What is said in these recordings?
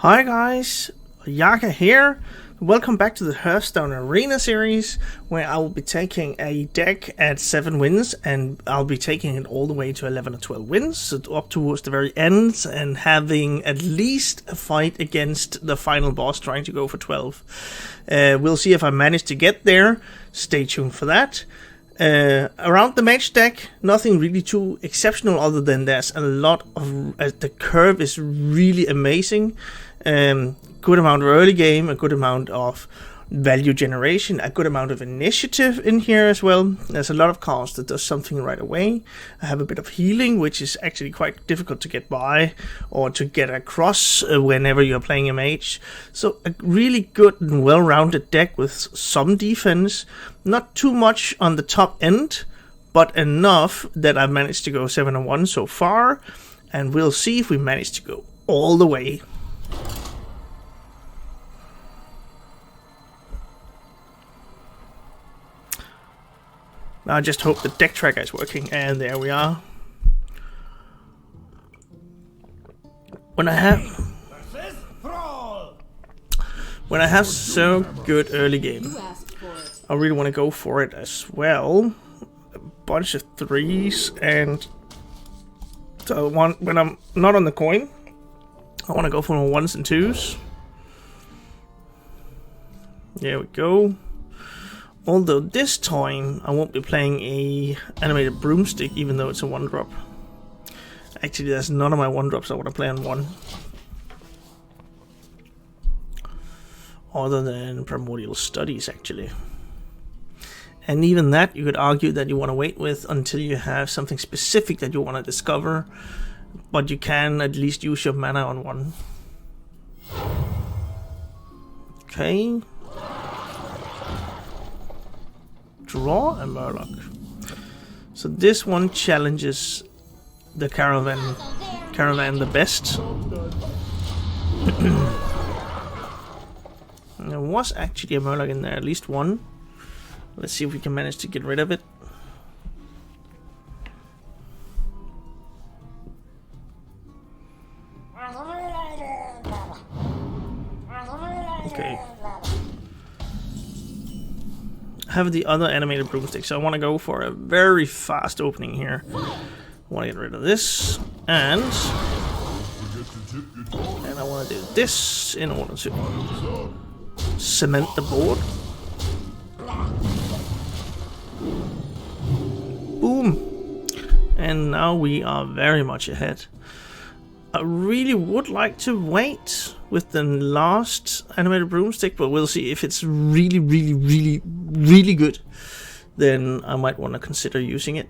Hi guys, Yacca here. Welcome back to the HEARTHSTONE Arena Series, where I will be taking a deck at 7 wins and I'll be taking it all the way to 11 or 12 wins, so up towards the very end, and having at least a fight against the final boss trying to go for 12. We'll see if I manage to get there. Stay tuned for that. Around the Mage deck, nothing really too exceptional other than there's a lot of... the curve is really amazing. Good amount of early game, a good amount of value generation, a good amount of initiative in here as well. There's a lot of cards that does something right away. I have a bit of healing, which is actually quite difficult to get by or to get across whenever you're playing a mage. So a really good and well-rounded deck with some defense. Not too much on the top end, but enough that I've managed to go 7-1 so far. And we'll see if we manage to go all the way. Now I just hope the deck tracker is working, and there we are. When I have so good early game, I really want to go for it as well. A bunch of 3s, and so when I'm not on the coin, I want to go for 1s and 2s. There we go. Although this time I won't be playing a animated broomstick, even though it's a 1-drop. Actually, there's none of my 1-drops I want to play on 1. Other than Primordial Studies, actually. And even that, you could argue that you want to wait with until you have something specific that you want to discover. But you can at least use your mana on 1. Okay. Draw a Murloc. So this one challenges the caravan the best. There was actually a Murloc in there, at least one. Let's see if we can manage to get rid of it. Okay. Have the other animated broomstick, so I want to go for a very fast opening here. I want to get rid of this, and I want to do this in order to cement the board. Boom! And now we are very much ahead. I really would like to wait with the last animated broomstick, but we'll see. If it's really good, then I might want to consider using it.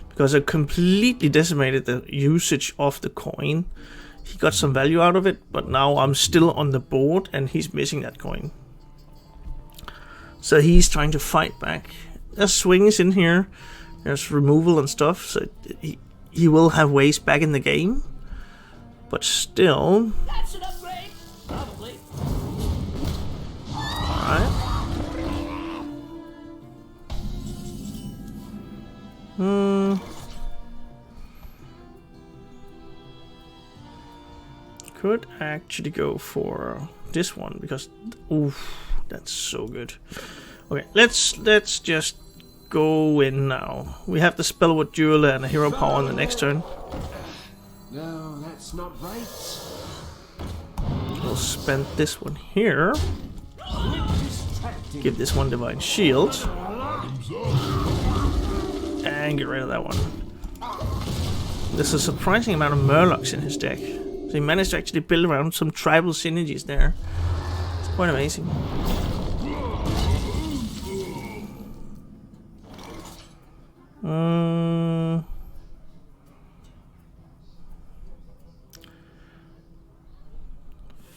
Because I completely decimated the usage of the coin. He got some value out of it, but now I'm still on the board and he's missing that coin. So he's trying to fight back. There's swings in here, there's removal and stuff, so he will have ways back in the game. But still... That's an upgrade, probably. Alright. Could actually go for this one, because... Oof, that's so good. Okay, let's just go in now. We have the Spellwood Jeweler and a Hero Power on the next turn. No, that's not right. We'll spend this one here. Give this one Divine Shield. And get rid of that one. There's a surprising amount of Murlocs in his deck. So he managed to actually build around some tribal synergies there. It's quite amazing.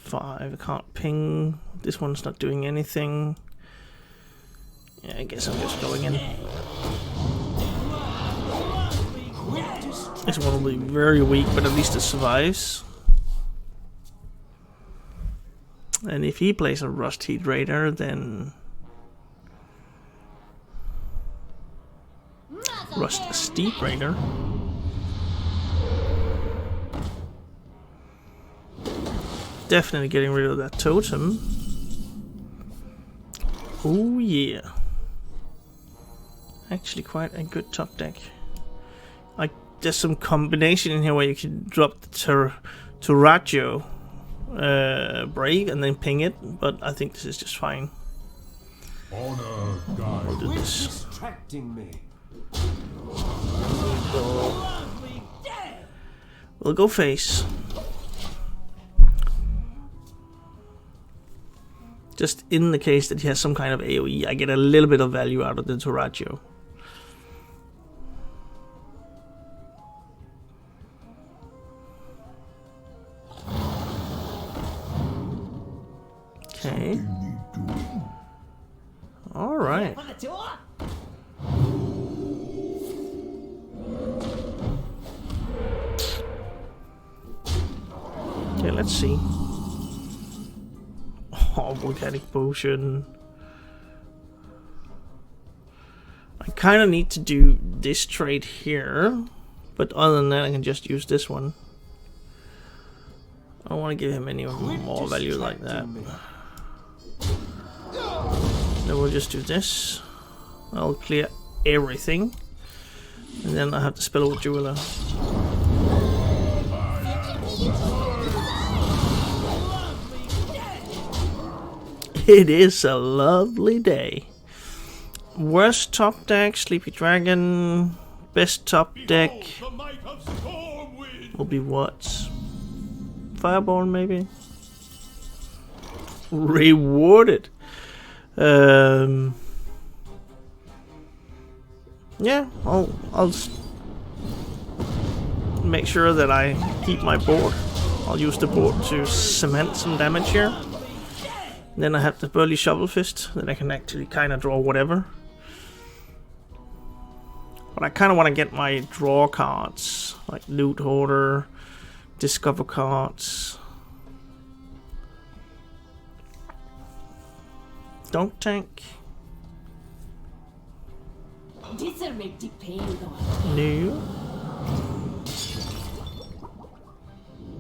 Five, I can't ping. This one's not doing anything. Yeah, I guess I'm just going in. This one will be very weak, but at least it survives. And if he plays a Rust Heat Raider, then... Rust Steep Raider. Definitely getting rid of that totem. Oh yeah. Actually quite a good top deck. Like, there's some combination in here where you can drop the Turagio Brave and then ping it, but I think this is just fine. Honor, guide. We'll do this. Distracting me. We'll go face. Just in the case that he has some kind of AoE, I get a little bit of value out of the Turagio. Okay. All right. Okay, let's see. Oh, volcanic potion. I kind of need to do this trade here, but other than that, I can just use this one. I don't want to give him any more value like that. Then we'll just do this. I'll clear everything, and then I have to spell with Jeweler. It is a lovely day. Worst top deck, Sleepy Dragon. Best top deck will be what? Fireborn, maybe? Rewarded. Yeah, I'll make sure that I keep my board. I'll use the board to cement some damage here. Then I have the Burly Shovel Fist, then I can actually kind of draw whatever. But I kind of want to get my draw cards, like Loot Hoarder, Discover cards. Don't tank. No.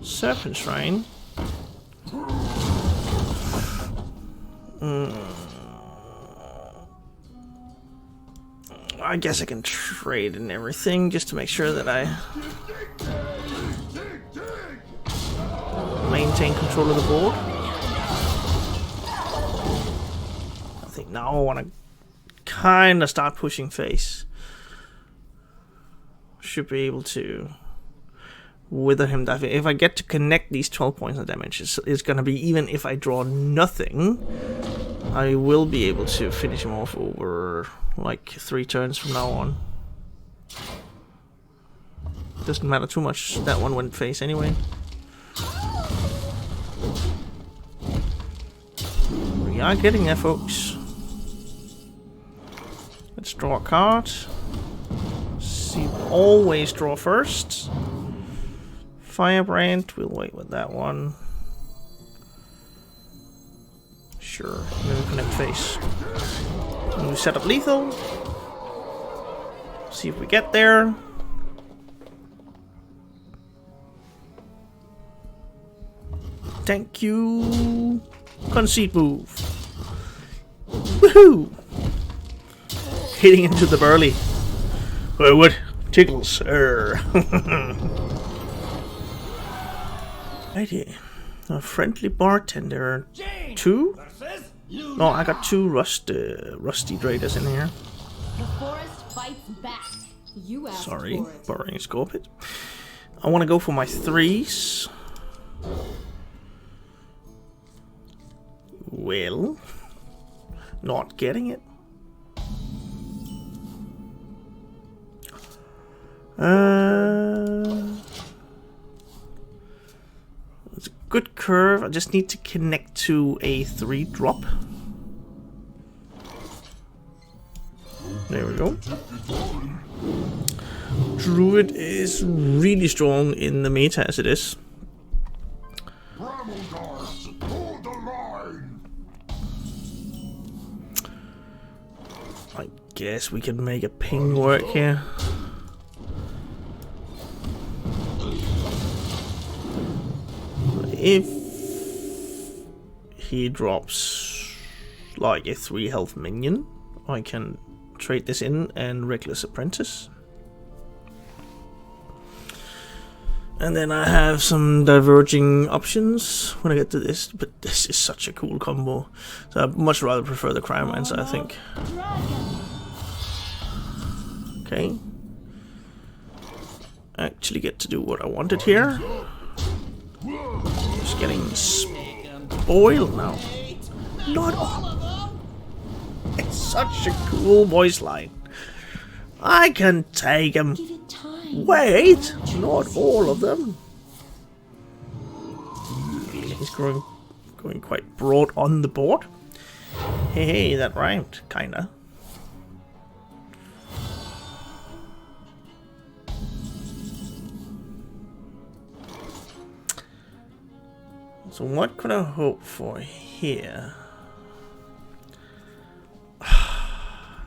Serpent Shrine. I guess I can trade and everything just to make sure that I maintain control of the board. I think now I want to kind of start pushing face. Should be able to wither him. If I get to connect these 12 points of damage, it's going to be, even if I draw nothing, I will be able to finish him off over like 3 turns from now on. Doesn't matter too much, that one went face anyway. We are getting there, folks. Let's draw a card. See, always draw first. Firebrand, we'll wait with that one. Sure, then we connect face. And we set up lethal. See if we get there. Thank you. Concede move. Woohoo! Hitting into the Burly. Oh, what? Tickles. Righty. A friendly bartender. 2? No, I got 2 rusty traders in here. The forest fights back. You asked Sorry, for it. borrowing Scorpid. I want to go for my 3s. Well, not getting it. It's a good curve. I just need to connect to a 3-drop. There we go. Druid is really strong in the meta as it is. I guess we can make a ping work here. If he drops like a 3 health minion. I can trade this in and Reckless Apprentice. And then I have some diverging options when I get to this, but this is such a cool combo. So I'd much rather prefer the Cryomancer, I think. Okay. Actually get to do what I wanted here. Just getting spoiled now. Not all. It's such a cool voice line. I can take him. Wait, not all of them. He's going quite broad on the board. Hey, that rhymed, kinda. So what could I hope for here?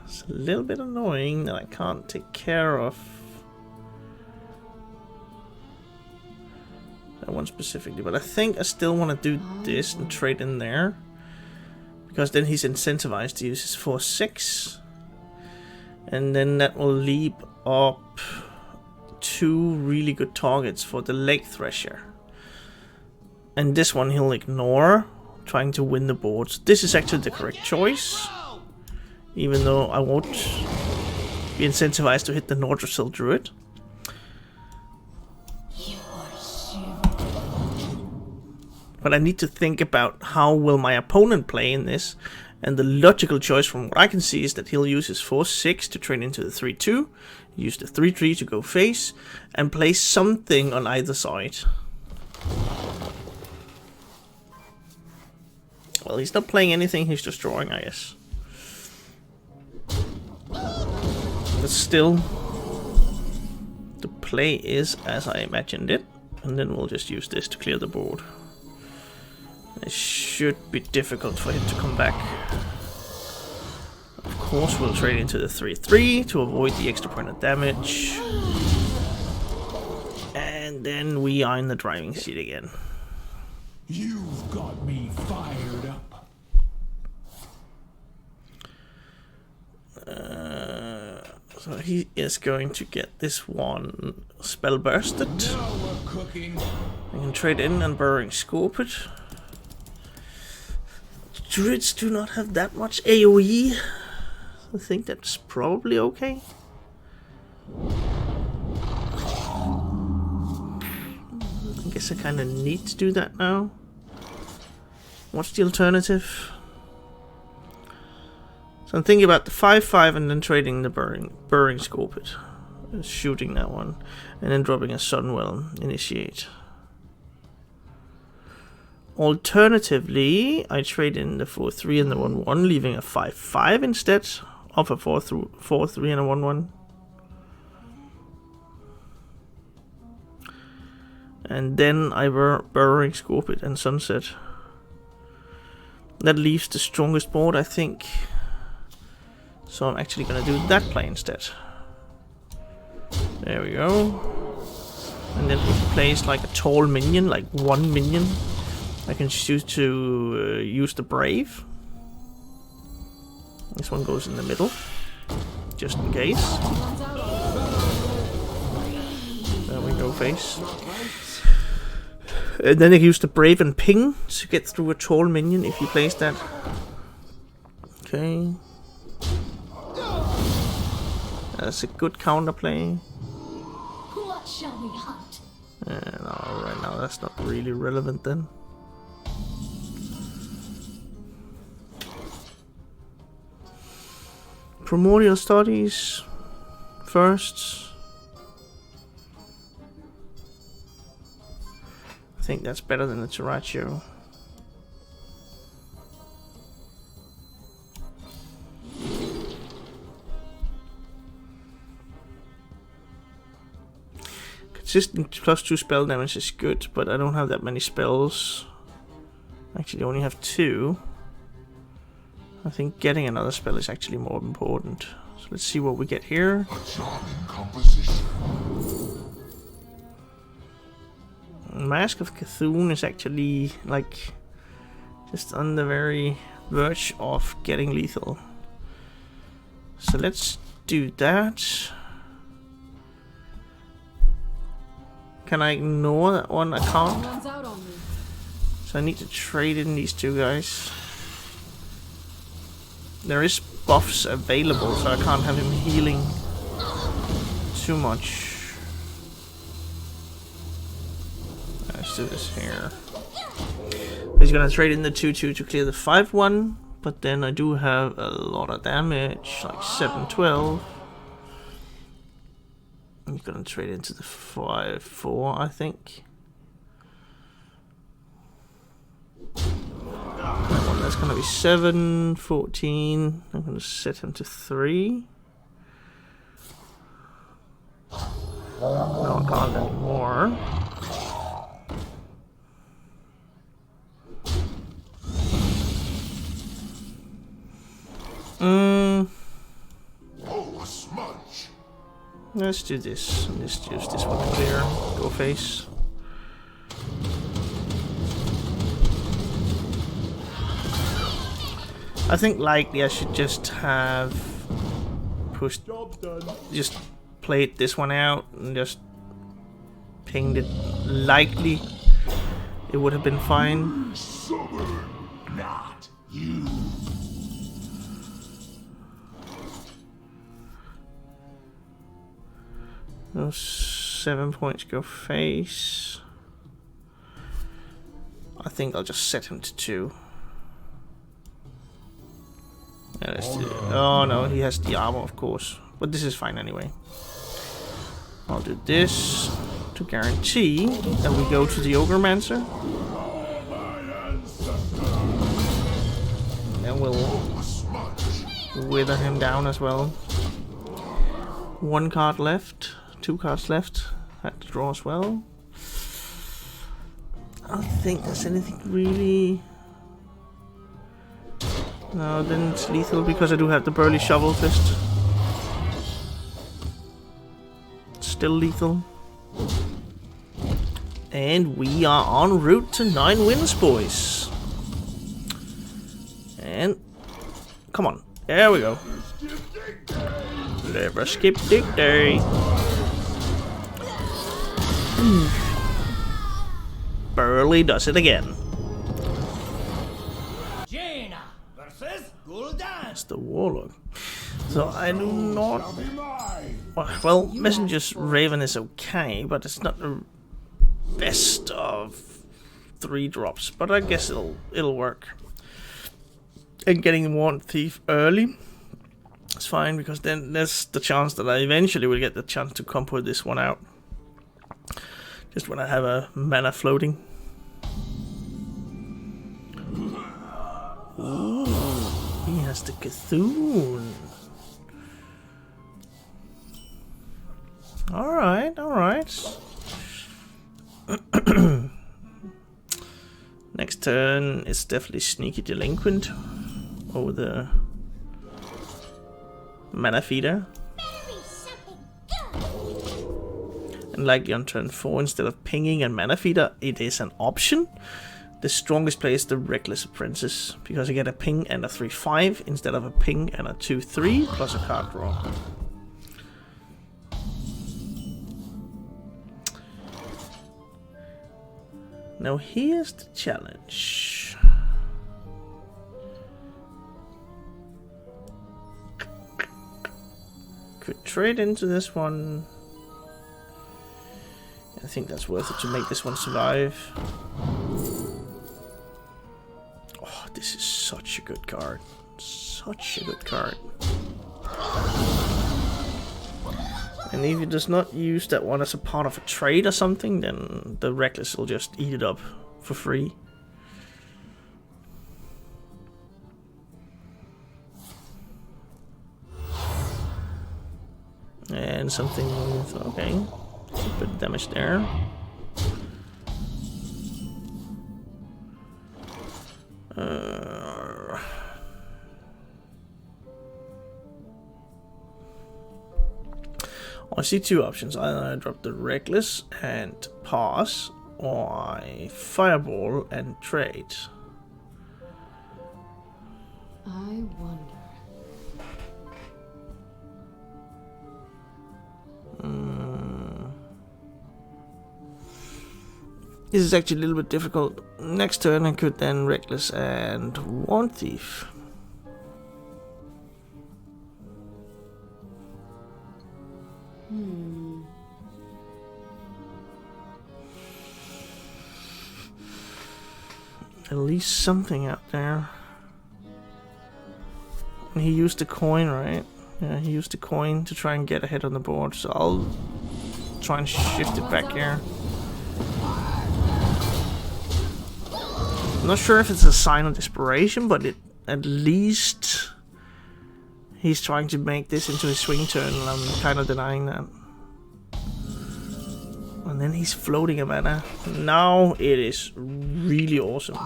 It's a little bit annoying that I can't take care of that one specifically, but I think I still want to do this and trade in there, because then he's incentivized to use his 4/6, and then that will leap up 2 really good targets for the Lake Thresher. And this one he'll ignore, trying to win the board. So this is actually the correct choice, even though I won't be incentivized to hit the Nordrasil Druid. But I need to think about how will my opponent play in this, and the logical choice from what I can see is that he'll use his 4/6 to trade into the 3/2, use the 3/3 to go face, and play something on either side. Well, he's not playing anything, he's just drawing, I guess. But still, the play is as I imagined it, and then we'll just use this to clear the board. It should be difficult for him to come back. Of course, we'll trade into the 3/3 to avoid the extra point of damage. And then we are in the driving seat again. You've got me fired up. So he is going to get this one spell bursted. Now we're cooking. I can trade in and Burrowing Scorpion. Druids do not have that much AoE. I think that's probably okay. I guess I kind of need to do that now. What's the alternative? So I'm thinking about the 5/5 and then trading the Burrowing Scorpion. Shooting that one. And then dropping a Sunwell Initiate. Alternatively, I trade in the 4/3 and the 1/1, leaving a 5/5 instead of a 4/3 and a 1/1. And then I Burrowing Scorpion and Sunset. That leaves the strongest board, I think. So I'm actually going to do that play instead. There we go. And then if he plays like a tall minion, like 1 minion, I can choose to use the Brave. This one goes in the middle, just in case. There we go, face. And then I use the Brave and Ping to get through a tall minion if he plays that. Okay. That's a good counterplay. What shall we hunt? No, right now that's not really relevant then. Primordial Studies first. I think that's better than the Terratio. Consistent +2 spell damage is good, but I don't have that many spells. Actually, I only have 2. I think getting another spell is actually more important. So let's see what we get here. A charming composition. Mask of Cthulhu is actually like Just on the very verge of getting lethal. So let's do that. Can I ignore that one? I can't. Runs out on me. So I need to trade in these two guys. There is buffs available, so I can't have him healing too much. Let's do this here. He's gonna trade in the 2/2 to clear the 5/1, but then I do have a lot of damage, like 7/12. He's gonna trade into the 5/4, I think. That one, that's gonna be 7/14. I'm gonna set him to 3. No, I can't anymore. Oh, a smudge. Let's do this. Let's use this one to clear. Go face. I think likely I should just have pushed, just played this one out and just pinged it. Likely it would have been fine. Summer, not you. Those 7 points go face. I think I'll just set him to 2. Yeah, let's do it. Oh no, he has the armor, of course. But this is fine anyway. I'll do this to guarantee that we go to the Ogremancer. And we'll wither him down as well. 1 card left. 2 cards left. Had to draw as well. I don't think there's anything really. No, then it's lethal because I do have the Burly Shovel Fist. Still lethal. And we are en route to 9 wins, boys. And come on, there we go. Never skip dig day. Burly does it again. That's the Warlock. So I do not. Well, Messenger's Raven is okay, but it's not the best of 3 drops. But I guess it'll work. And getting Warrant Thief early is fine, because then there's the chance that I eventually will get the chance to compo this one out. Just when I have a mana floating. Ooh, he has the Cthulhu. Alright, alright. Next turn is definitely Sneaky Delinquent over the Mana Feeder. And likely on turn 4, instead of pinging and Mana Feeder, it is an option. The strongest play is the Reckless Apprentice, because I get a ping and a 3/5 instead of a ping and a 2/3 plus a card draw. Now here's the challenge. Could trade into this one. I think that's worth it to make this one survive. Oh, this is such a good card. Such a good card. And if he does not use that one as a part of a trade or something, then the Reckless will just eat it up for free. And something with, okay, a bit of damage there. I see 2 options. Either I drop the Reckless and pass, or I Fireball and trade. I wonder. This is actually a little bit difficult. Next turn I could then Reckless and Warn Thief. At least something out there. And he used the coin, right? Yeah, he used the coin to try and get ahead on the board, so I'll try and shift it back here. I'm not sure if it's a sign of desperation, but at least he's trying to make this into a swing turn, and I'm kind of denying that. And then he's floating a mana. Now it is really awesome.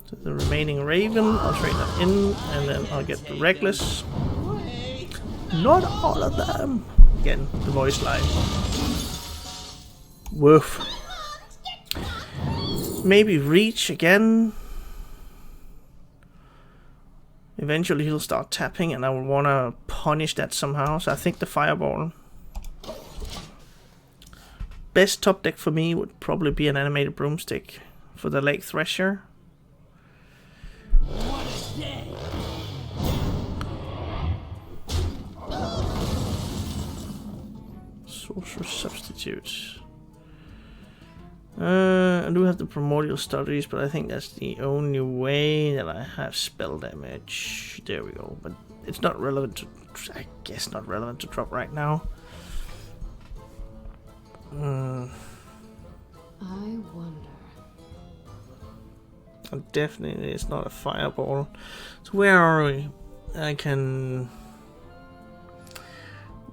So the remaining Raven, I'll trade that in, and then I'll get the Reckless. Not all of them. Again, the voice line. Woof. Maybe reach again. Eventually he'll start tapping, and I will want to punish that somehow. So I think the Fireball. Best top deck for me would probably be an Animated Broomstick for the Lake Thresher. Sorcerer Substitute. I do have the Primordial Studies, but I think that's the only way that I have spell damage. There we go. But it's not relevant to... I guess not relevant to drop right now. I wonder. Definitely it's not a Fireball. So where are we? I can...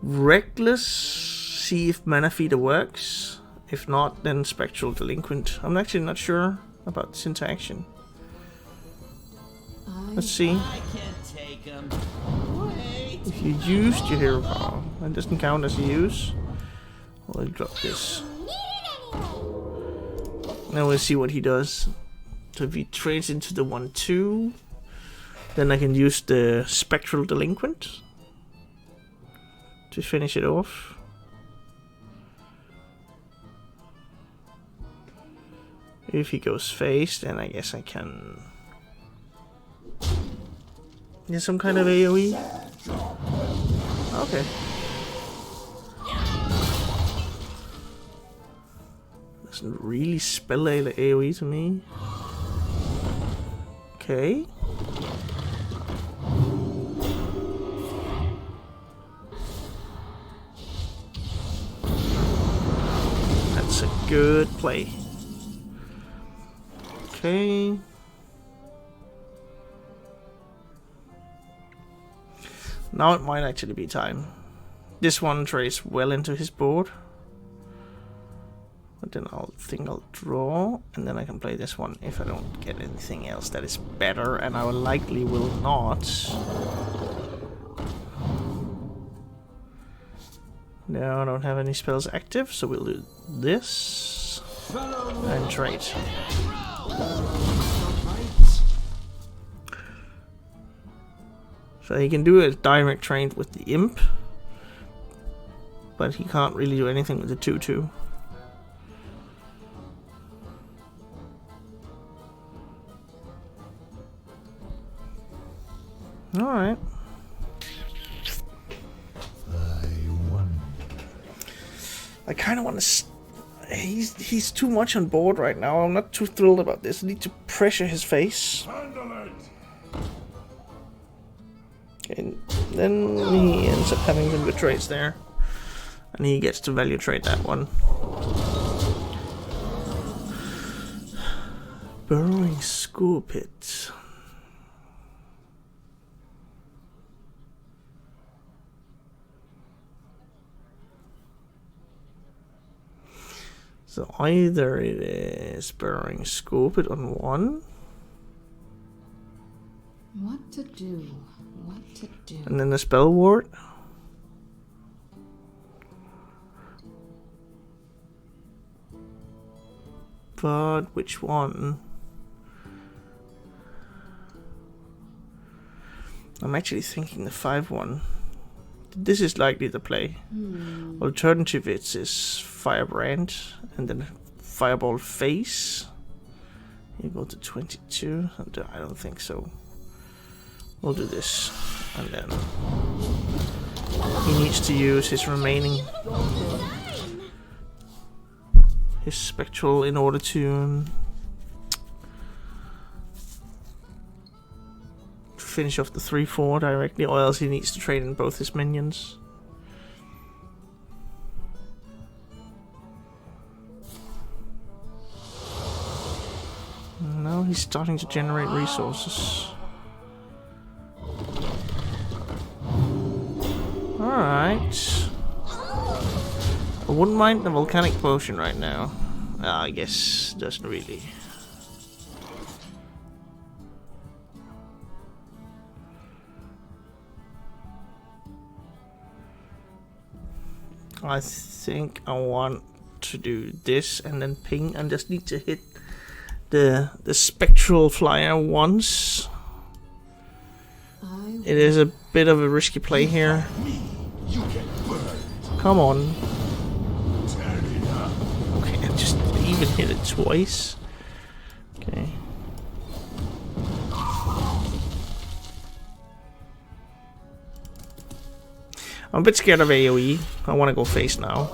Reckless, see if Mana Feeder works. If not, then Spectral Delinquent. I'm actually not sure about this interaction. Let's see. If you used your hero power, that doesn't count as a use. I'll drop this. Now we'll see what he does. So if he trades into the 1/2, then I can use the Spectral Delinquent to finish it off. If he goes face, then I guess I can... There's some kind of AoE? Okay. Doesn't really spell AoE to me. Okay. That's a good play. Okay. Now it might actually be time. This one trades well into his board. But then I'll draw, and then I can play this one if I don't get anything else that is better, and I likely will not. No, I don't have any spells active, so we'll do this and trade. So he can do a direct trade with the Imp, but he can't really do anything with the 2/2. Alright. I kind of want to... He's too much on board right now. I'm not too thrilled about this. I need to pressure his face. Okay, then he ends up having some good trades there. And he gets to value trade that one. Burrowing School Pit. So either it is Burrowing School Pit on 1. What to do? What to do? And then the Spell Ward. But which one? I'm actually thinking the 5-1. This is likely to play. Alternative is Firebrand and then Fireball Face. You go to 22. I don't think so. We'll do this. And then he needs to use his remaining... his Spectral in order to finish off the 3-4 directly, or else he needs to trade in both his minions. Now he's starting to generate resources. Alright. I wouldn't mind the volcanic potion right now. I guess doesn't really. I think I want to do this and then ping and just need to hit the spectral flyer once. It is a bit of a risky play here. Come on. Okay, I just even hit it twice. Okay. I'm a bit scared of AoE. I want to go face now.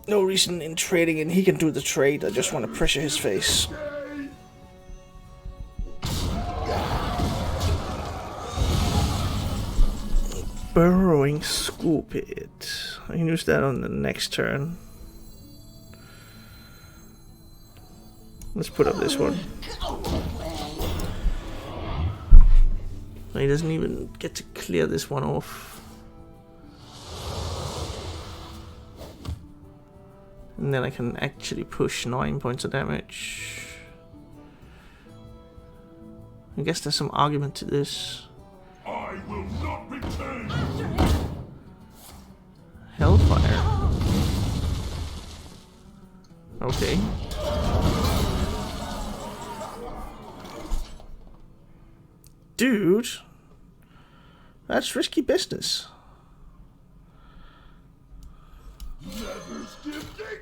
No reason in trading, and he can do the trade. I just want to pressure his face. Burrowing Scoop it. I can use that on the next turn. Let's put up this one. He doesn't even get to clear this one off. And then I can actually push 9 points of damage. I guess there's some argument to this. I will not return. Hellfire. Okay. Dude, that's risky business.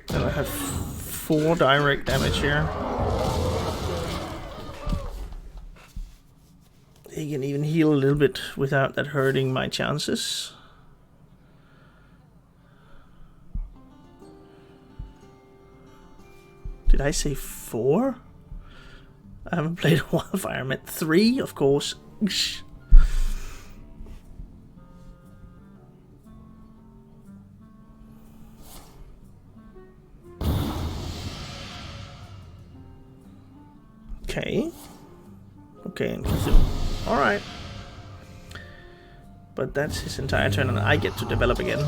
And I have 4 direct damage here. He can even heal a little bit without that hurting my chances. Did I say 4? I haven't played a Wildfire. I meant 3, of course. Okay. Okay, and consume. Alright. But that's his entire turn, and I get to develop again.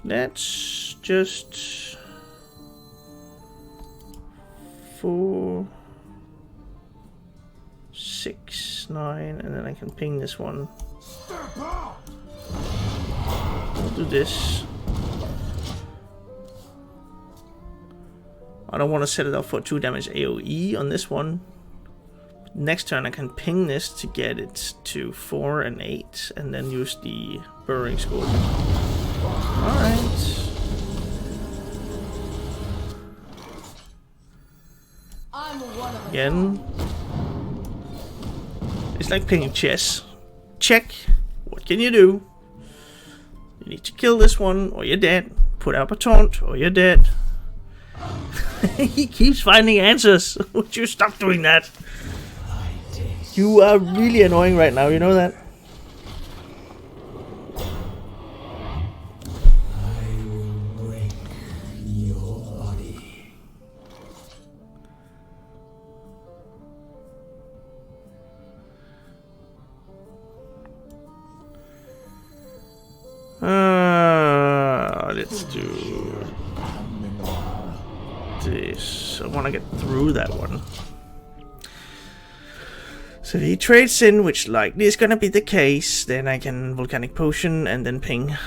Let's just... 4, 6, 9, and then I can ping this one. I'll do this. I don't want to set it up for 2 damage AoE on this one. Next turn I can ping this to get it to 4 and 8, and then use the Burrowing Scope. Alright. Again. It's like playing chess. Check. What can you do? You need to kill this one or you're dead. Put up a taunt or you're dead. He keeps finding answers. Would you stop doing that? You are really annoying right now, you know that? Let's do this. I want to get through that one. So if he trades in, which likely is going to be the case, then I can Volcanic Potion and then ping. I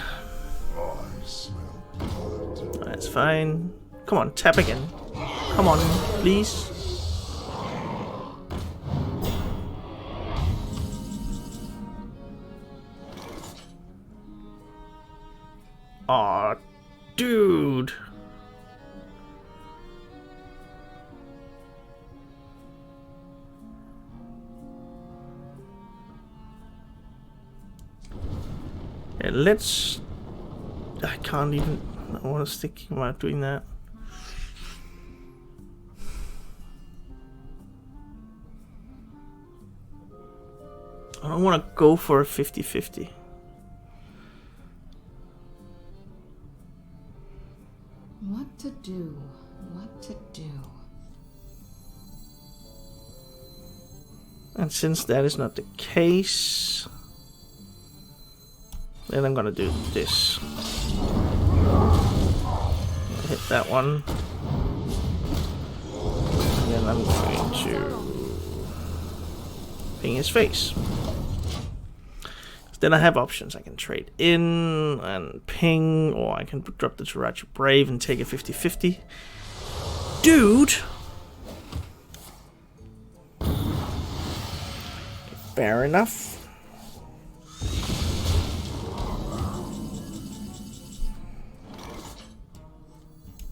smell blood. That's fine. Come on, tap again. Come on, please. Aw, dude. Yeah, let's... I can't even... I want to stick about doing that. I don't want to go for a 50-50. What to do? What to do? And since that is not the case, then I'm gonna do this. Hit that one. And then I'm going to ping his face. Then I have options. I can trade in and ping, or I can drop the Tarachi Brave and take a 50-50. Dude! Fair enough.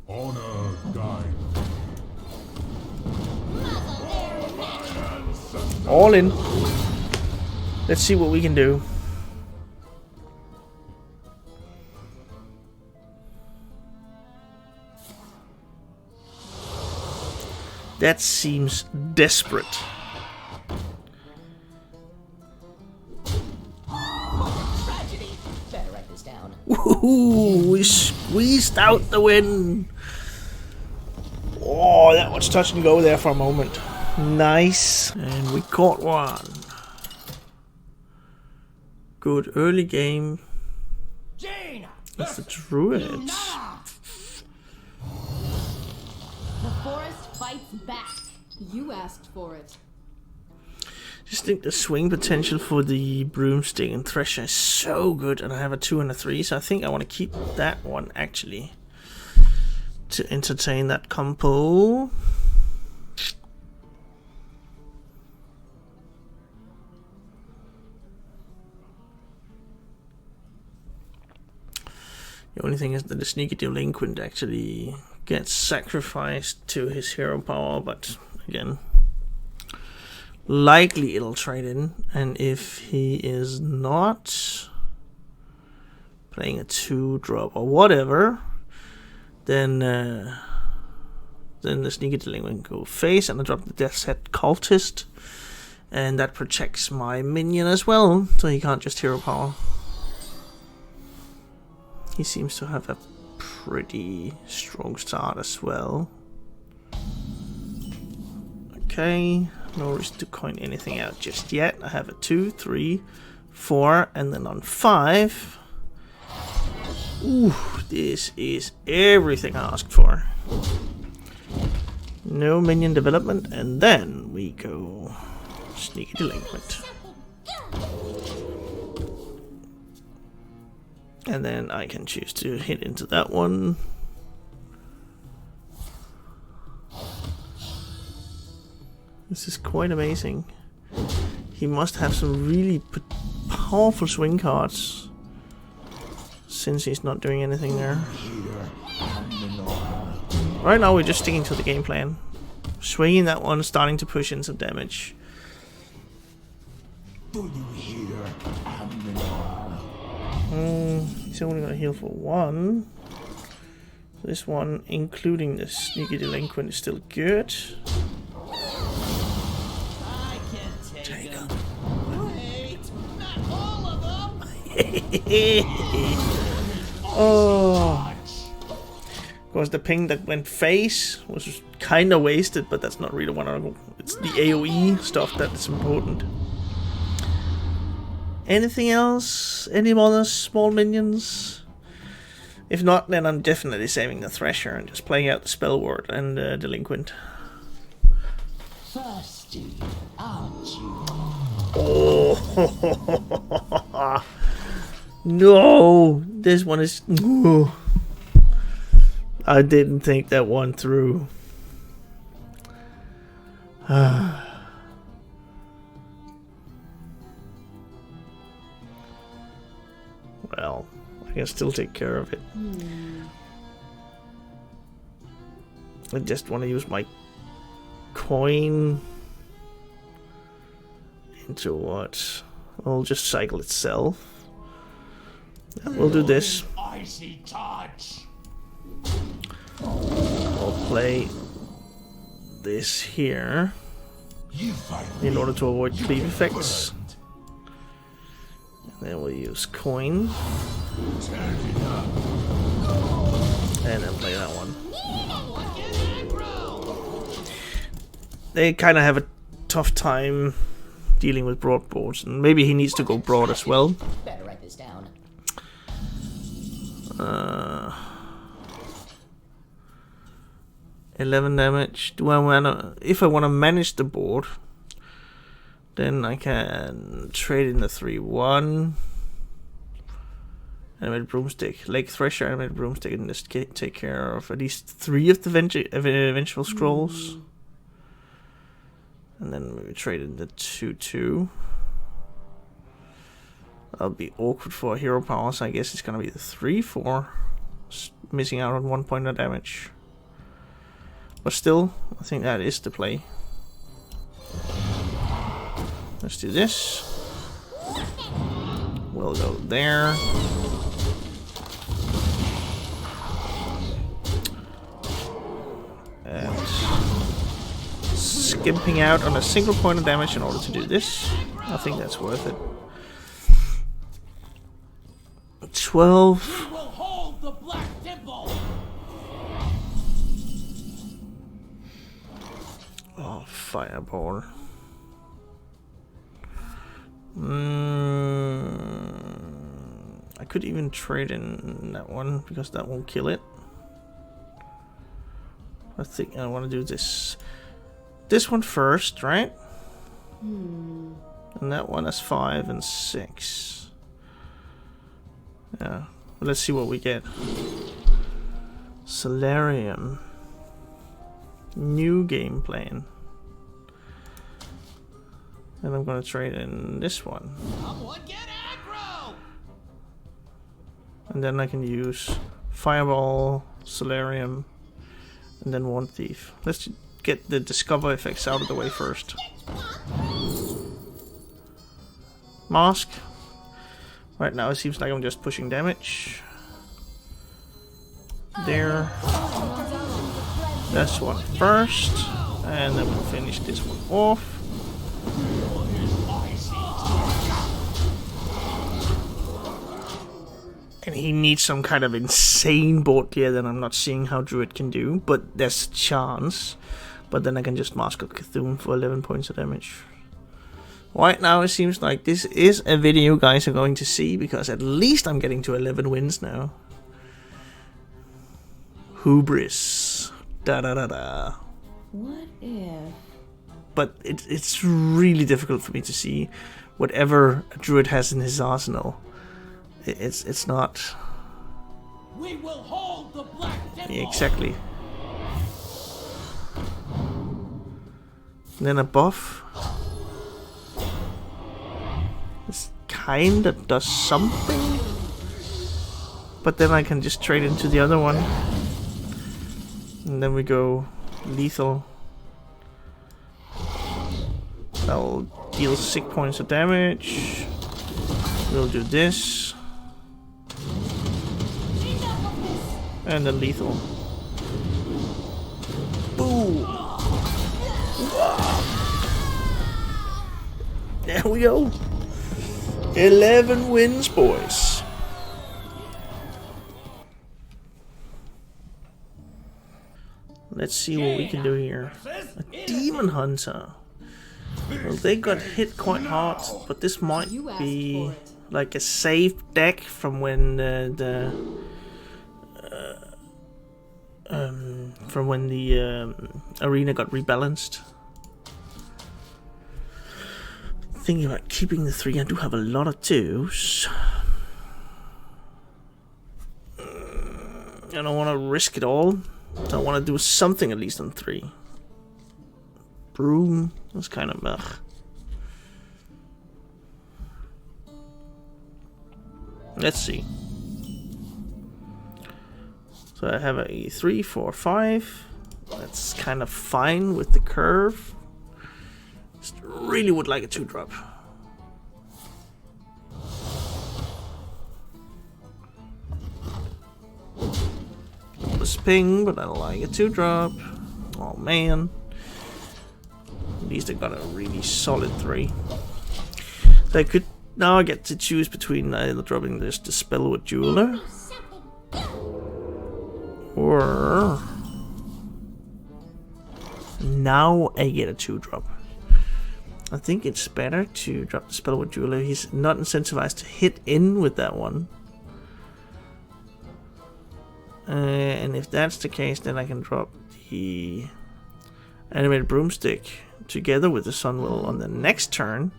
Honor guide. All in. Let's see what we can do. That seems desperate. Tragedy. Better write this down. Woohoo! We squeezed out the win. Oh, that was touch and go there for a moment. Nice. And we caught one. Good early game. Jane! It's the Druid. The forest fights back. You asked for it. Just think the swing potential for the Broomstick and Thresher is so good, and I have a 2 and a 3, so I think I want to keep that one actually to entertain that combo. The only thing is that the Sneaky Delinquent actually gets sacrificed to his hero power, but again, likely it'll trade in, and if he is not playing a 2-drop or whatever, then the Sneaky Delinquent can go face, and I drop the Death's Head Cultist, and that protects my minion as well, so he can't just hero power. He seems to have a pretty strong start as well. Okay, no risk to coin anything out just yet. I have a 2, 3, 4, and then on 5. Ooh, this is everything I asked for. No minion development, and then we go Sneaky Delinquent. And then I can choose to hit into that one. This is quite amazing. He must have some really powerful swing cards, since he's not doing anything there. Right now we're just sticking to the game plan. Swinging that one, starting to push in some damage. He's only gonna heal for 1. This one, including the Sneaky Delinquent, is still good. I can take them. Wait, not all of them. Oh. Of course, the ping that went face was kind of wasted, but that's not really one of them. It's the AoE stuff that is important. Anything else? Any other small minions? If not, then I'm definitely saving the Thresher and just playing out the Spell Ward and Delinquent. Thirsty, aren't you? Oh, no! This one is. I didn't think that one through. Well, I can still take care of it. I just want to use my coin into what? I'll just cycle itself. We'll do this. Icy touch. I'll play this here You fight in me order to avoid cleave get effects. burned. And then we'll use coin Turn it up. and then play that one. They kind of have a tough time dealing with broad boards, and maybe he needs to go broad as well. Better write this down. 11 damage. Do I wanna? If I wanna manage the board, then I can trade in the 3/1. Animated broomstick, Lake Thresher, animated broomstick, and just take care of at least 3 of the vengeful scrolls. And then maybe trade in the 2/2. That'll be awkward for hero power, so I guess it's gonna be the 3/4. Missing out on 1 point of damage. But still, I think that is the play. Let's do this. We'll go there. And skimping out on a single point of damage in order to do this. I think that's worth it. 12. We will hold the Black Temple. Oh, fireball. I could even trade in that one because that won't kill it. I think I want to do this one first, right? And that one has 5 and 6. Yeah, well, let's see what we get. Solarium. New game plan. And I'm gonna trade in this one. Someone get aggro! And then I can use Fireball, Solarium, and then one Thief. Let's get the Discover effects out of the way first. Mask. Right now it seems like I'm just pushing damage. There. This one first. And then we'll finish this one off. And he needs some kind of insane board gear that I'm not seeing how Druid can do, but there's a chance. But then I can just Mask of Cthulhu for 11 points of damage. Right now it seems like this is a video you guys are going to see, because at least I'm getting to 11 wins now. Hubris. Da da da da. What if? But it's really difficult for me to see whatever a Druid has in his arsenal. It's not. We will hold the Black Temple. Yeah, exactly. And then a buff. This kind of does something. But then I can just trade into the other one. And then we go lethal. That'll deal 6 points of damage. We'll do this. And then lethal. Boom! There we go. 11 wins, boys. Let's see what we can do here. A Demon Hunter. Well, they got hit quite hard, but this might You asked be for it. like a safe deck from when the arena got rebalanced. Thinking about keeping the 3, I do have a lot of 2s. I don't want to risk it all. I want to do something at least on 3. broom. That's kind of ugh. Let's see. So I have a 3, 4, 5. That's kind of fine with the curve. Just really would like a 2-drop. This ping, but I don't like a 2-drop. Oh man. At least I got a really solid 3. So I could now get to choose between either dropping this Dispel with Jeweler or now I get a 2-drop. I think it's better to drop the Spell with Jeweler. He's not incentivized to hit in with that one. And if that's the case, then I can drop the Animated Broomstick together with the Sunwell on the next turn.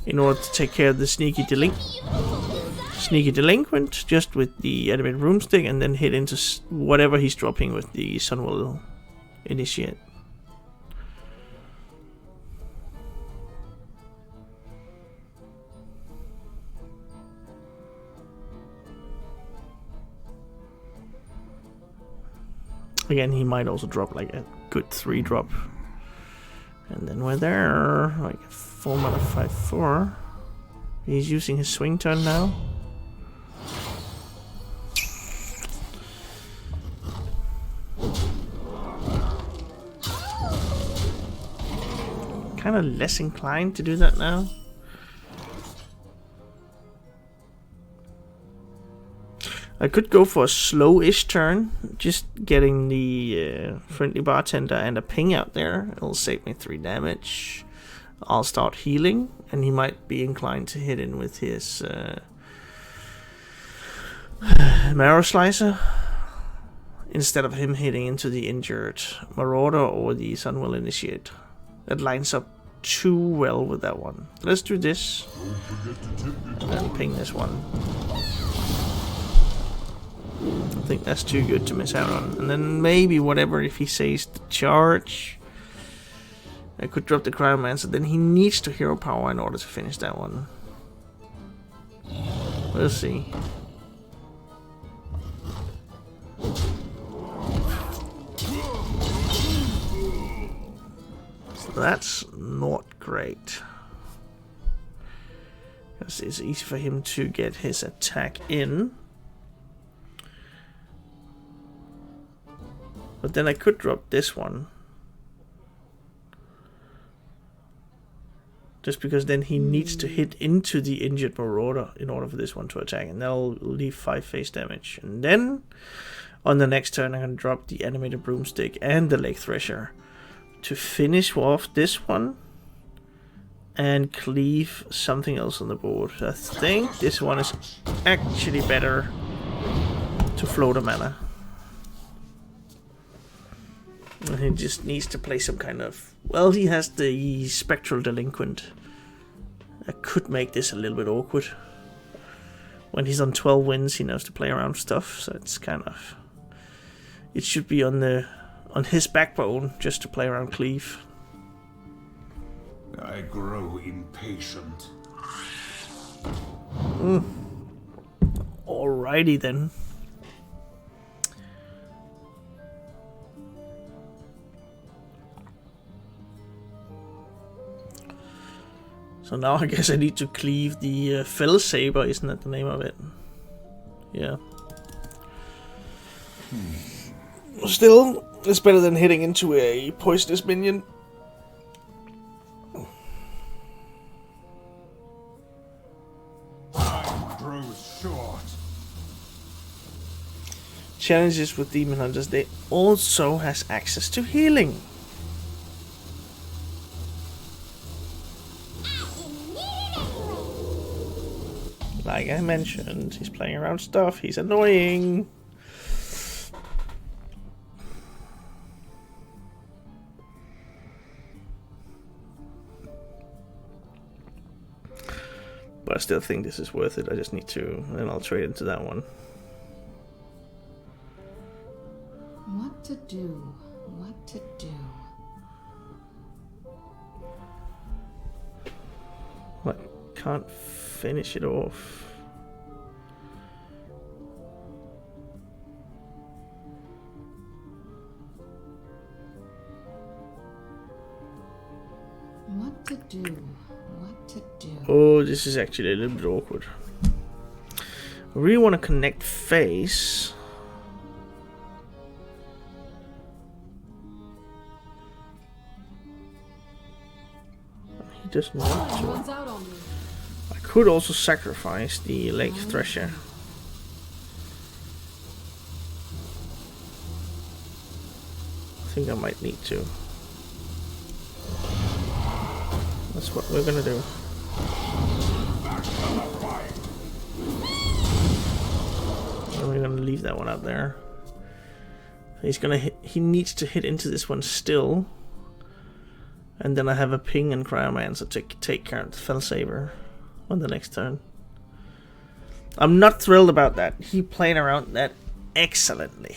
In order to take care of the Sneaky Delinquent, just with the Animated Broomstick, and then hit into whatever he's dropping with the Sunwell Initiate. Again, he might also drop like a good 3-drop. And then we're there, like 4 mana 5/4. He's using his swing turn now. Kind of less inclined to do that now. I could go for a slow-ish turn, just getting the friendly bartender and a ping out there. It'll save me 3 damage. I'll start healing, and he might be inclined to hit in with his Marrow Slicer instead of him hitting into the injured Marauder or the Sunwell Initiate. That lines up too well with that one. Let's do this, and then ping this one. I think that's too good to miss out on. And then maybe whatever if he says the charge. I could drop the Cryomancer, then he needs to hero power in order to finish that one. We'll see. So that's not great. Because it's easy for him to get his attack in. But then I could drop this one. Just because then he needs to hit into the injured Marauder in order for this one to attack. And that'll leave 5 face damage. And then on the next turn I'm going to drop the Animated Broomstick and the Lake Thresher to finish off this one and cleave something else on the board. I think this one is actually better to float a mana. And he just needs to play some kind of... Well, he has the Spectral Delinquent. I could make this a little bit awkward. When he's on 12 wins, he knows to play around stuff, so it's kind of... It should be on his backbone, just to play around Cleave. I grow impatient. Alrighty then. So now I guess I need to cleave the Fell Saber, isn't that the name of it? Yeah. Still, it's better than hitting into a poisonous minion. Time grows short. Challenges with Demon Hunters, they also has access to healing. Like I mentioned, he's playing around stuff, he's annoying. But I still think this is worth it. I just need to, and I'll trade into that one. to do? What to do? What? Can't finish it off. What to do? What to do? Oh, this is actually a little bit awkward. I really want to connect face. He doesn't want to. Runs out on me. I could also sacrifice the Lake Thresher. I think I might need to. That's what we're gonna do. And we're gonna leave that one out there. He's gonna hit. He needs to hit into this one still. And then I have a ping and Cryomancer to take care of the Fellsaber on the next turn. I'm not thrilled about that. He played around that excellently.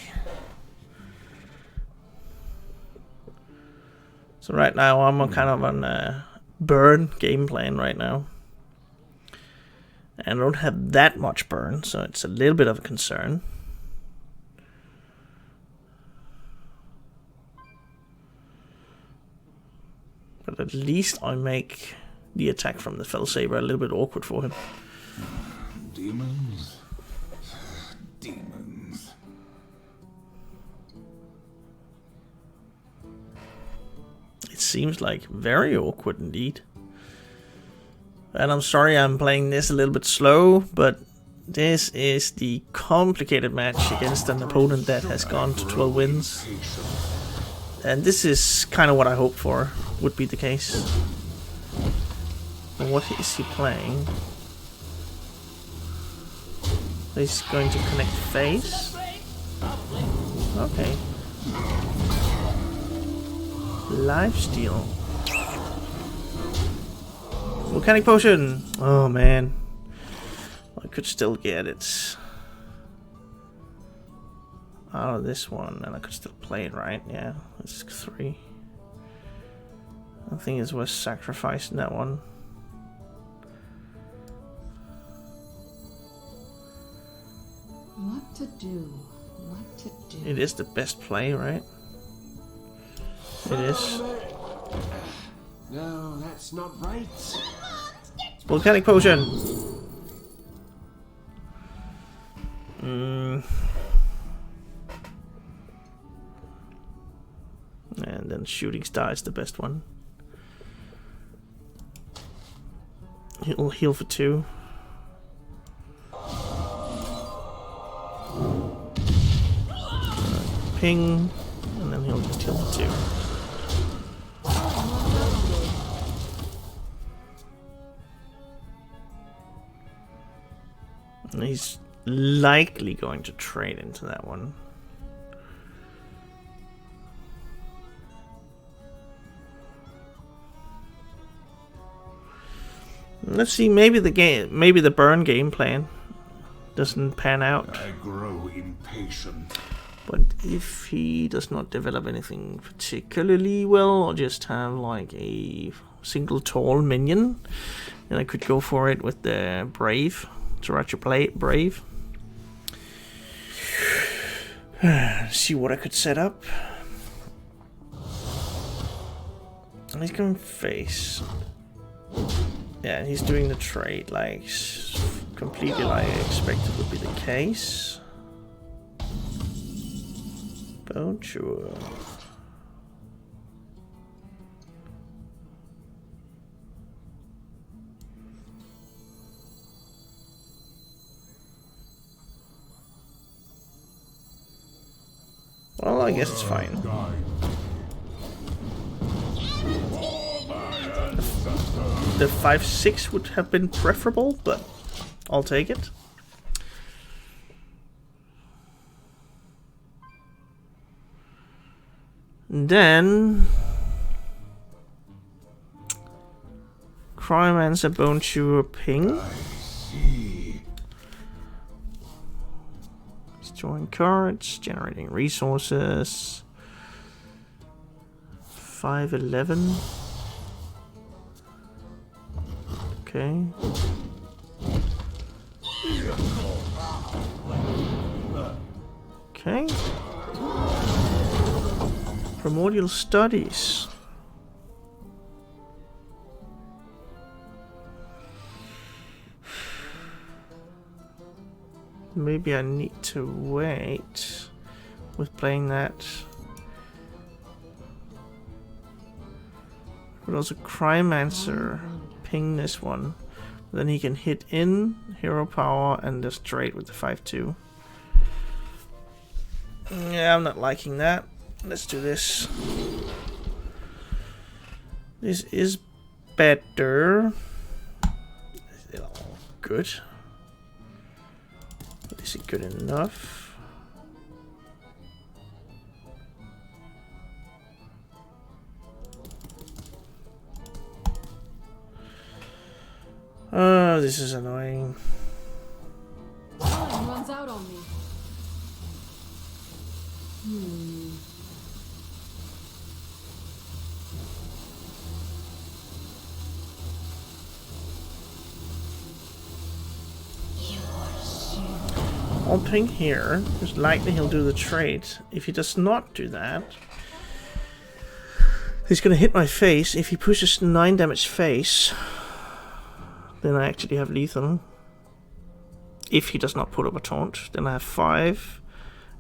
So right now I'm kind of on a burn game plan right now. And I don't have that much burn, so it's a little bit of a concern. But at least I make the attack from the Fellsaber a little bit awkward for him. Demons. Demons. It seems like very awkward indeed. And I'm sorry I'm playing this a little bit slow, but this is the complicated match against an opponent that has gone to 12 wins. And this is kind of what I hoped for would be the case. And what is he playing? He's going to connect face. Okay. Lifesteal. Volcanic Potion! Oh man. I could still get it out of this one, and I could still play it, right? Yeah, it's 3. I think it's worth sacrificing that one. What to do? What to do? It is the best play, right? It is. No, that's not right. Volcanic Potion! And then Shooting Star is the best one. He'll heal for 2. Ping, and then he'll just heal for 2. And he's likely going to trade into that one. Let's see, maybe the burn game plan doesn't pan out. I grow impatient. But if he does not develop anything particularly well, or just have like a single tall minion, then I could go for it with the Brave. Sriracha play Brave. See what I could set up. And he's going face. Yeah, he's doing the trade like completely like I expected would be the case. Bonjour. Well, I guess it's fine. The 5/6 would have been preferable, but I'll take it. Then Cryomancer, Bone Chewer, Ping. Let's Drawing cards, generating resources. 511. Okay. Okay. Primordial studies. Maybe I need to wait with playing that. But also Cryomancer, ping this one. Then he can hit in, hero power, and just trade with the 5/2. Yeah, I'm not liking that. Let's do this. This is better. Is it all good? Is it good enough? Oh, this is annoying. Time runs out on me. I'll ping here. It's likely he'll do the trade. If he does not do that, he's gonna hit my face. If he pushes 9 damage face, then I actually have lethal. If he does not put up a taunt, then I have 5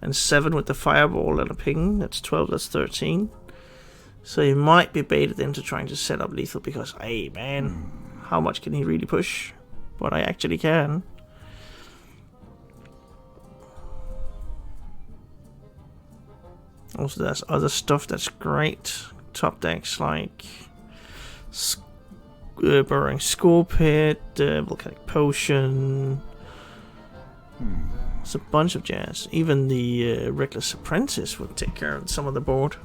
and 7 with the fireball and a ping. That's 12, that's 13. So he might be baited into trying to set up lethal because, hey man, how much can he really push? But I actually can. Also, there's other stuff that's great. Top decks like Burrowing Skull Pit, Volcanic Potion. It's a bunch of jazz. Even the Reckless Apprentice would take care of some of the board.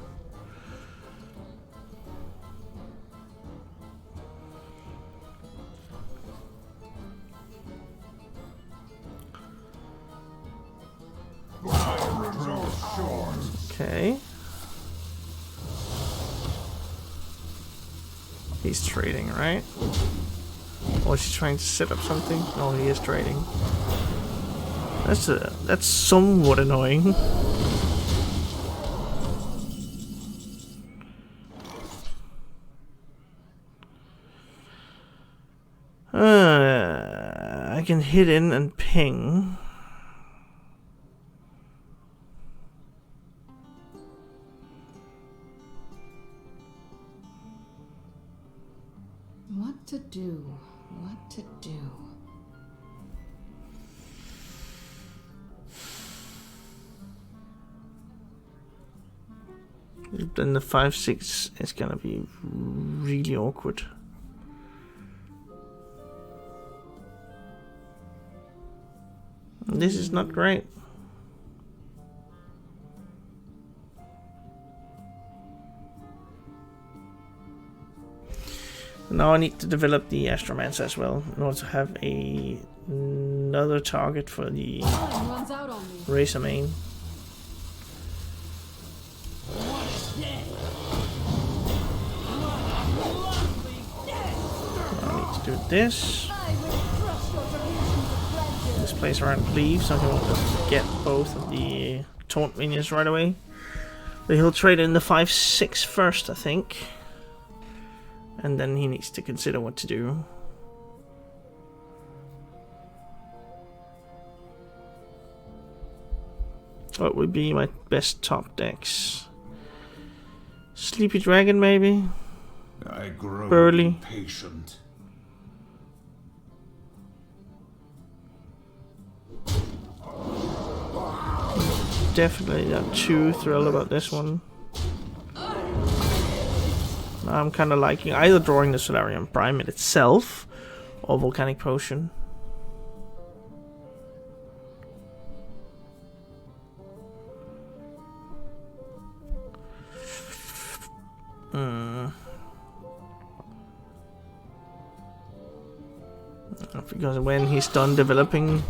Okay. He's trading, right? Or is he trying to set up something? No, he is trading. That's somewhat annoying. I can hit in and ping. What to do? What to do? Then the 5/6 is gonna be really awkward. This is not great. Now I need to develop the Astromancer as well in order to have another target for the Time runs out on me. Razor Main. I need to do this. This plays around Cleave, so he won't get both of the taunt minions right away. But he'll trade in the 5/6 first, I think. And then he needs to consider what to do. What would be my best top decks? Sleepy Dragon, maybe? I grow Burly. impatient. Definitely not too thrilled about this one. I'm kind of liking either drawing the Solarium Prime itself or Volcanic Potion. Because when he's done developing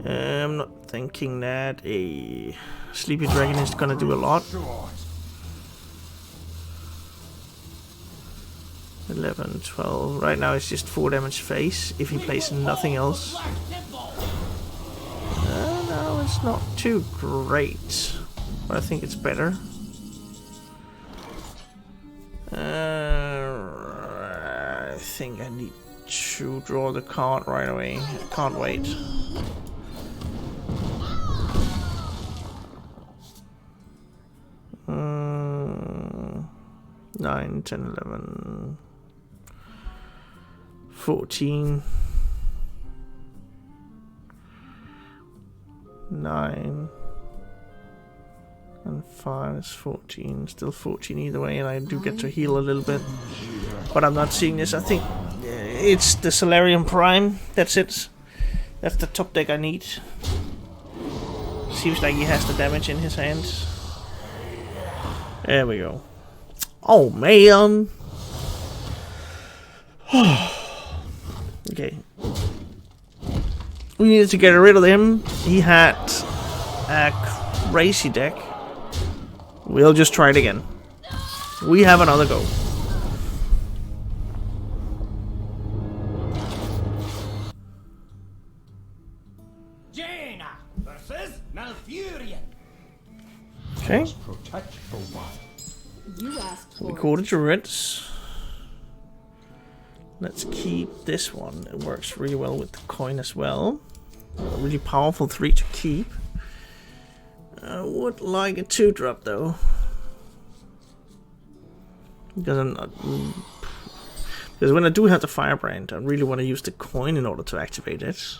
I'm not thinking that a Sleepy Dragon is gonna do a lot. 11, 12. Right now it's just 4 damage face if he plays nothing else. No, it's not too great, but I think it's better. I think I need to draw the card right away. I can't wait. Mm, 9, 10, 11, 14, 9, and 5 is 14. Still 14 either way, and I do get to heal a little bit. But I'm not seeing this. I think it's the Solarium Prime. That's it. That's the top deck I need. Seems like he has the damage in his hands. There we go. Oh, man. Okay. We needed to get rid of him. He had a crazy deck. We'll just try it again. We have another go. Jaina versus Malfurion. Okay. Protect the one. You asked for Recorded your Reds. Let's keep this one. It works really well with the coin as well. A really powerful 3 to keep. I would like a 2-drop though. Because I'm not. Because when I do have the Firebrand, I really want to use the coin in order to activate it.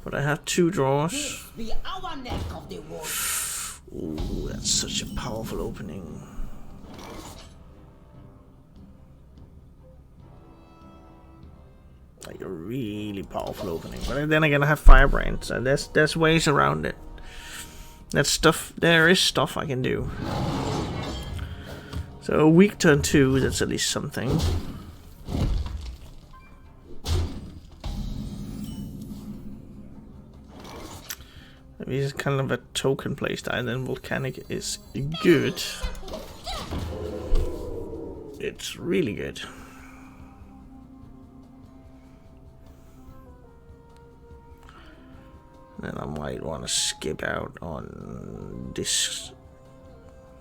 But I have 2 draws. The our neck of the wolf. Ooh, that's such a powerful opening. Like a really powerful opening. But then again, I have Firebrand, so there's ways around it. That's stuff. There is stuff I can do. So a weak turn 2, that's at least something. Maybe it's kind of a token playstyle, and then Volcanic is good. It's really good. Then I might want to skip out on this.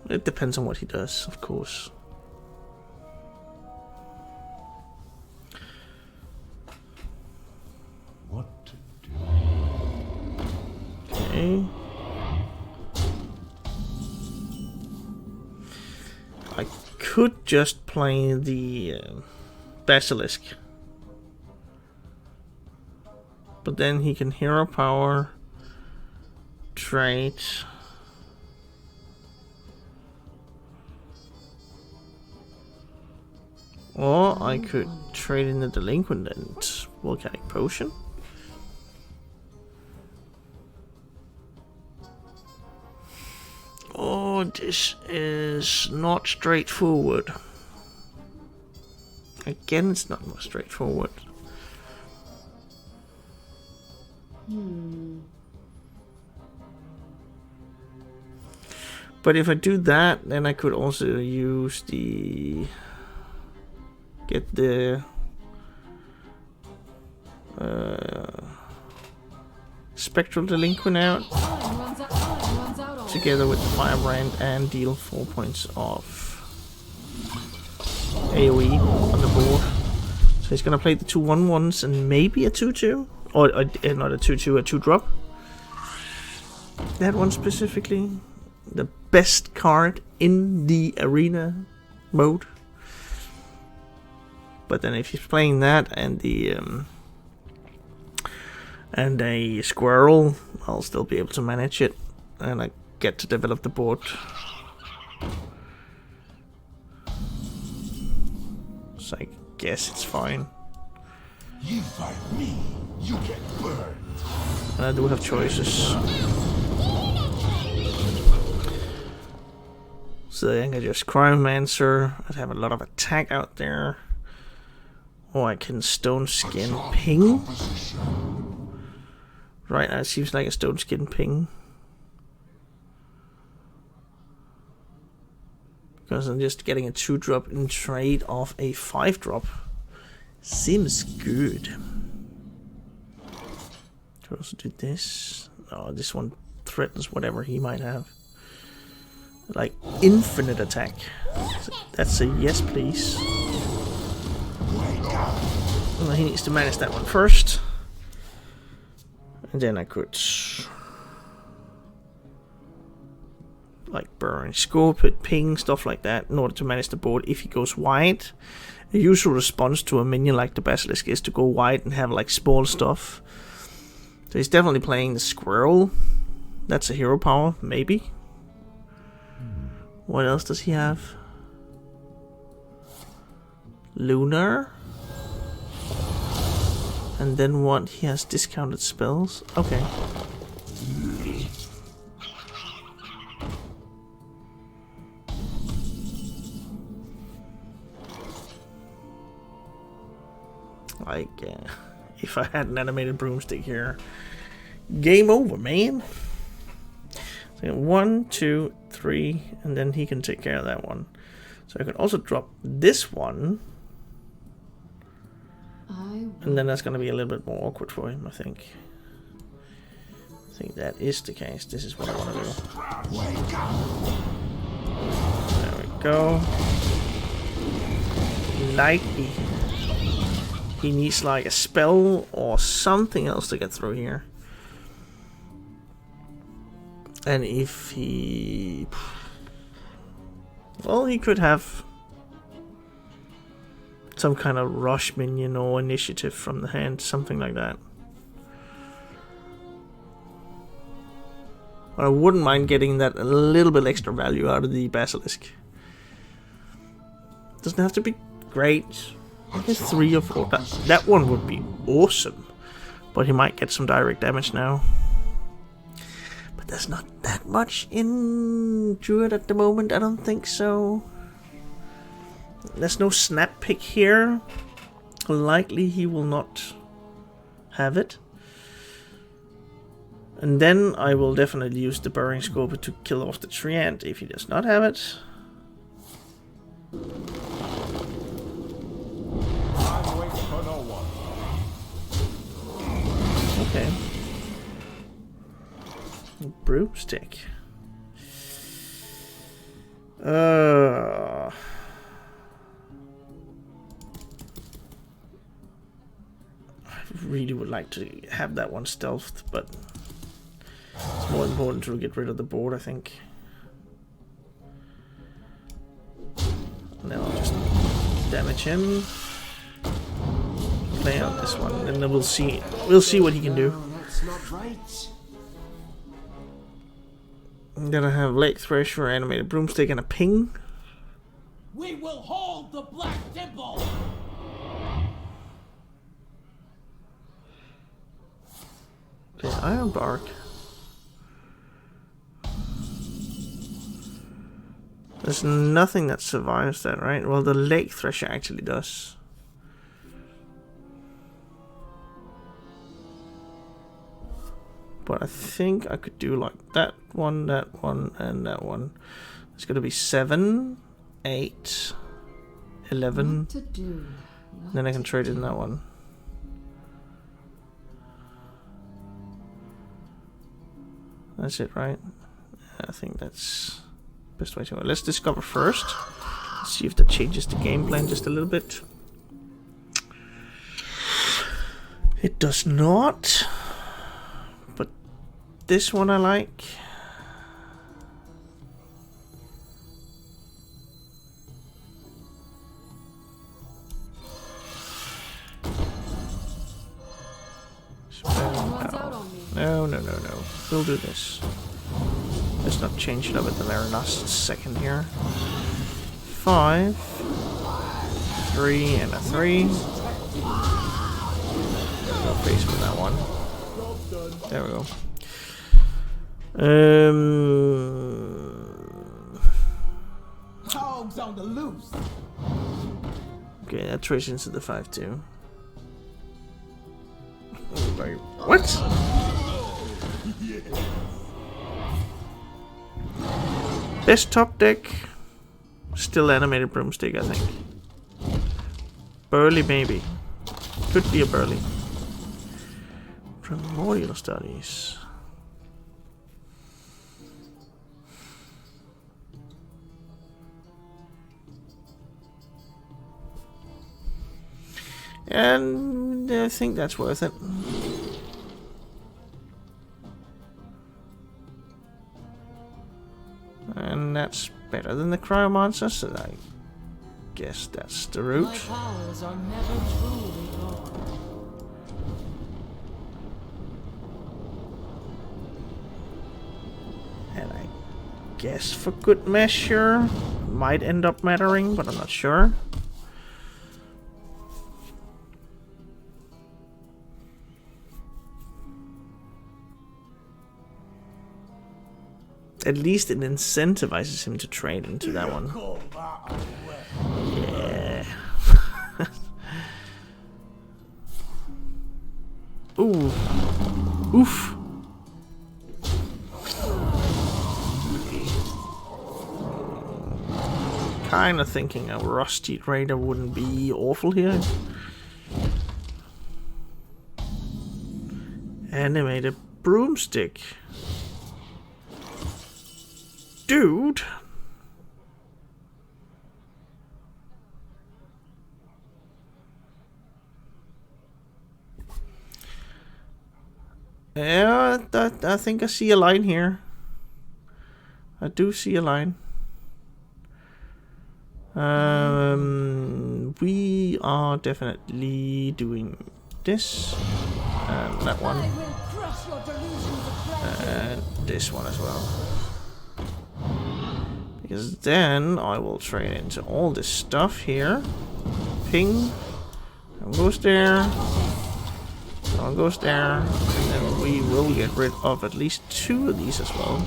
It depends on what he does, of course. What to do? Okay. I could just play the Basilisk. But then he can hero power, trait. Or I could trade in the Delinquent and Volcanic Potion. Oh, this is not straightforward. Again, it's not more straightforward. But if I do that, then I could also use the... get the... Spectral Delinquent out. Together with the Firebrand and deal 4 points of AoE on the board. So he's gonna play the 2 1/1s and maybe a 2/2. Or not a 2/2, a 2-drop. That one specifically. The best card in the arena mode. But then if he's playing that and the and a squirrel, I'll still be able to manage it, and I get to develop the board. So I guess it's fine. You fight me, you get burned. And I do have choices. So I can just Cryomancer. I'd have a lot of attack out there. Or I can Stone Skin Ping. Right now it seems like a stone skin ping. Because I'm just getting a 2-drop in trade of a 5-drop. Seems good. Could also do this. Oh, this one threatens whatever he might have. Like infinite attack. So that's a yes, please. Well, he needs to manage that one first. And then I could like burn, scope it, ping, stuff like that in order to manage the board if he goes wide. A usual response to a minion like the Basilisk is to go wide and have like small stuff. So he's definitely playing the squirrel. That's a hero power, maybe. What else does he have? Lunar. And then what? He has discounted spells. Okay. Like, if I had an animated broomstick here, game over, man. So 1, 2, 3, and then he can take care of that one. So I could also drop this one. And then that's going to be a little bit more awkward for him, I think. I think that is the case. This is what I want to do. There we go. Likely. He needs like a spell or something else to get through here. And if he... Well, he could have some kind of rush minion or initiative from the hand, something like that. But I wouldn't mind getting that a little bit extra value out of the Basilisk. Doesn't have to be great. I guess 3 or 4. That one would be awesome. But he might get some direct damage now. But there's not that much in Druid at the moment, I don't think so. There's no snap pick here. Likely he will not have it. And then I will definitely use the Burring Scope to kill off the Treant if he does not have it. Okay. Broomstick. I really would like to have that one stealthed, but it's more important to get rid of the board, I think. And then I'll just damage him. Play out this one, and then we'll see. We'll see what he can do. That's not right. And then I have Lake Thresher, Animated Broomstick, and a ping. We will hold the Black Temple. Okay, Iron Bark. There's nothing that survives that, right? Well, the Lake Thresher actually does. But I think I could do like that one, and that one. It's going to be 7, 8, 11. Then I can trade in that one. That's it, right? I think that's the best way to go. Let's discover first. Let's see if that changes the game plan just a little bit. It does not. But this one I like. No. We'll do this. Let's not change it up at the very last second here. 5, 3, and a 3. No face for that one. There we go. Dogs on the loose. Okay, that trades into the 5-2. What? Best top deck. Still animated broomstick, I think. Burly, maybe. Could be a Burly. Primordial studies. And I think that's worth it. And that's better than the cryo monster, so I guess that's the route. My powers are never truly gone. And I guess for good measure, might end up mattering, but I'm not sure. At least it incentivizes him to trade into that one. Yeah. Ooh. Oof. Kinda thinking a Rusty Raider wouldn't be awful here. Animated broomstick. Dude. Yeah, I think I see a line here. I do see a line. We are definitely doing this. And that one. And this one as well. Because then I will trade into all this stuff here. Ping. One goes there. One goes there. And then we will get rid of at least 2 of these as well.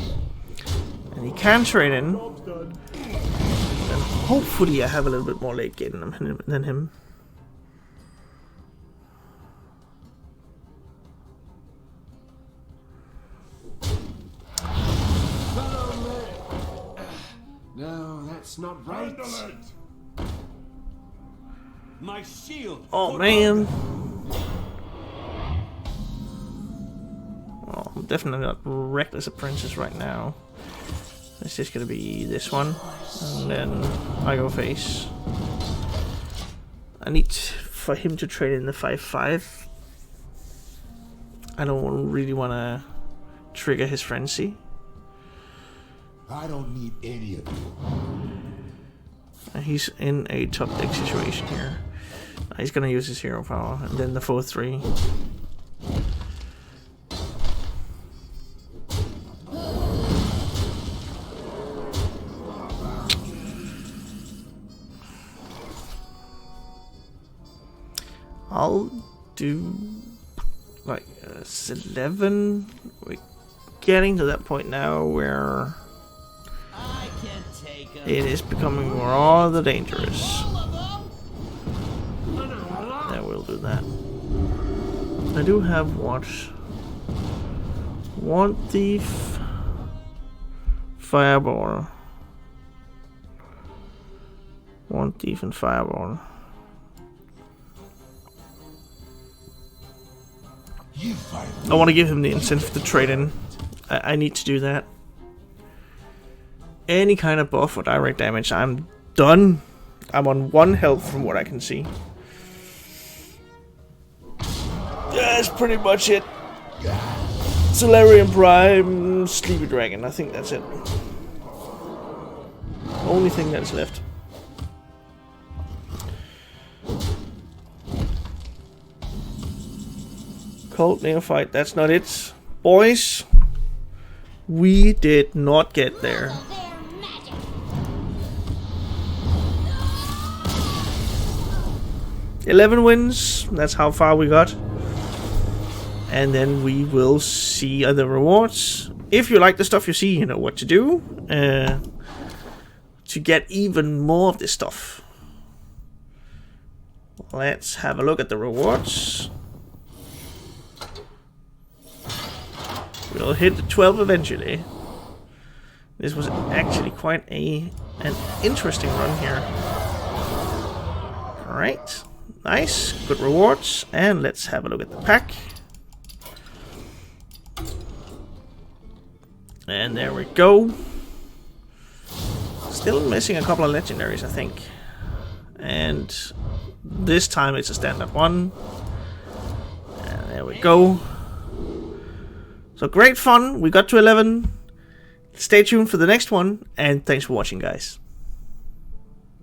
And he can trade in. And hopefully I have a little bit more late game than him. No, that's not right. My shield. Oh man. Well, I'm definitely not Reckless Apprentice right now. It's just gonna be this one. And then I go face. I need for him to trade in the 5/5. I don't really want to trigger his frenzy. I don't need any of you. He's in a top deck situation here. He's gonna use his hero power and then the 4/3. I'll do like 11. We're getting to that point now where I can take 'em. it is becoming rather dangerous. Yeah, we'll do that. I do have what? One Thief, Fireball. One Thief and Fireball. I want to give him the incentive to trade in. I need to do that. Any kind of buff or direct damage, I'm done. I'm on 1 health from what I can see. That's pretty much it. Solarian Prime, Sleepy Dragon. I think that's it. Only thing that's left. Cold Neophyte, that's not it. Boys, we did not get there. 11 wins, that's how far we got. And then we will see other rewards. If you like the stuff you see, you know what to do. To get even more of this stuff. Let's have a look at the rewards. We'll hit the 12 eventually. This was actually quite an interesting run here. Alright. Nice. Good rewards. And let's have a look at the pack. And there we go. Still missing a couple of legendaries, I think. And this time it's a standard one. And there we go. So great fun. We got to 11. Stay tuned for the next one. And thanks for watching, guys.